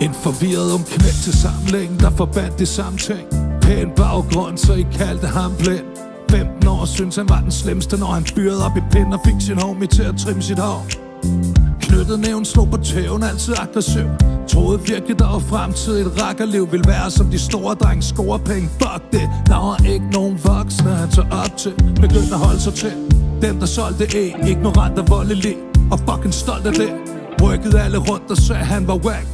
En forvirret knæk til samlingen, der forbandt de samme ting. Pæn baggrund, så I kaldte ham blind. 15 år synes han var den slemmeste, når han fyrede op i pind og fik sin homie til at trimme sit hår. Knyttet næven, slog på tæven, altid aggressiv. Troede virkelig, der var fremtid. Et rakkerliv ville være som de store drenge, score penge. Fuck det, der var ikke nogen voksne, han tog op til. Begyndte at holde sig til dem, der solgte ignorant og voldelig. Og fucking stolt af det. Rykkede alle rundt og sagde, han var wack.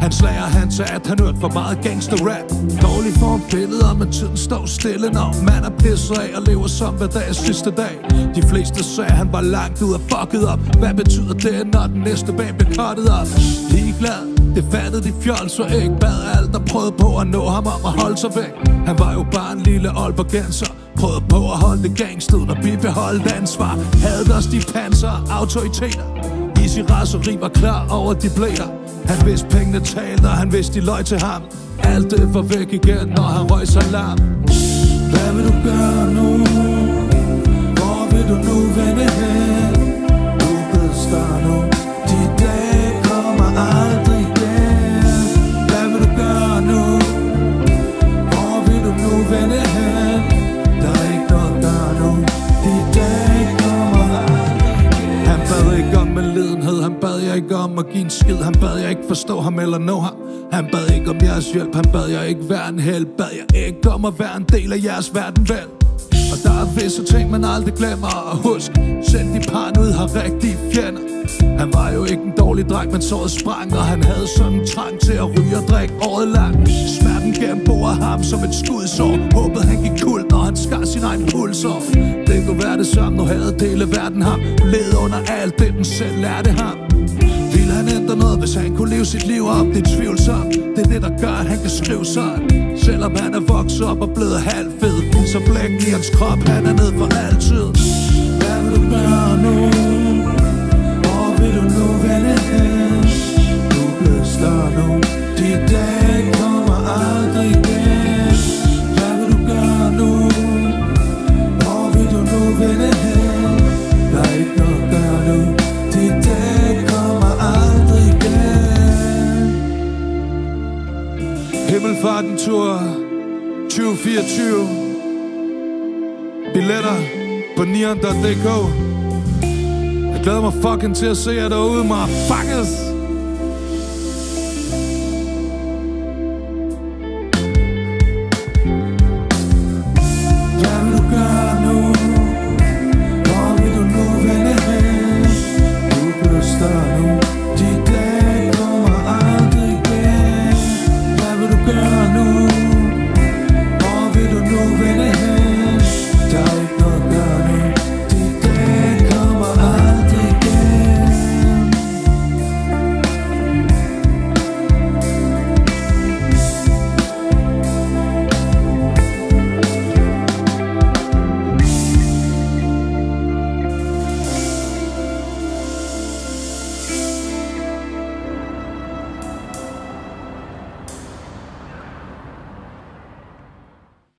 Hans lærer, han sagde, at han hørte for meget gangster-rap. Dårlig for billeder, men tiden står stille, når man er pisset af og lever som hver dag sidste dag. De fleste sagde, at han var langt ud og fucket op. Hvad betyder det, når den næste bag blev cuttet op? Ligeglad, det fattede de fjols og ikke bad alt, der prøvede på at nå ham om at holde sig væk. Han var jo bare en lille aalborgenser, prøvede på at holde det gangsted og bibeholde ansvar. Havde også de panser og autoriteter. Easy raseri var klar over de blæder. Han vidste pengene talte, og han vidste de løg til ham. Alt det var væk igen, når han røg sig lam. Hvad vil du gøre nu? Hvor vil du nu vende hen? Du er blevet star nu. De dage kommer aldrig igen. Hvad vil du gøre nu? Hvor vil du nu vende hen? Der er ikke noget at gøre nu. De dage kommer aldrig igen. Han bad ikke om medlidenhed, han bad jeg ikke om at give en skid. Han bad jeg ikke forstå ham eller nå ham. Han bad ikke om jeres hjælp, han bad jeg ikke være en held. Bad jeg ikke om at være en del af jeres verden vel. Og der er visse ting man aldrig glemmer. Og husk, selv de paranoid har rigtige fjender. Han var jo ikke en dårlig dreng, men såret sprang. Og han havde sådan en trang til at ryge og drikke året langt. Smerten gennemborer ham som et skudsår. Håbede han gik kult, når han skar sin egen pulsår. Det kunne være det samme, nu havde hele verden ham. Led under alt det, den selv lærte ham. Ville han ændre noget, hvis han kunne leve sit liv op? Det er tvivlsomt, det er det, der gør, at han kan skrive sådan. Selvom han er vokset op og blevet halvfed, så blækken i hans krop, han er ned for altid. Hvad vil du gøre nu? Hvor vil du nu vende hen? Du er blevet større nu. De dage kommer aldrig igen. Hvad vil du gøre nu? Hvor vil du nu vende hen? Der er ikke noget at gøre nu. De dage kommer aldrig igen. Himmelfarten Tour 2024. Billetter på neon.dk. Jeg glæder mig fucking til at se jer derude, motherfuckers.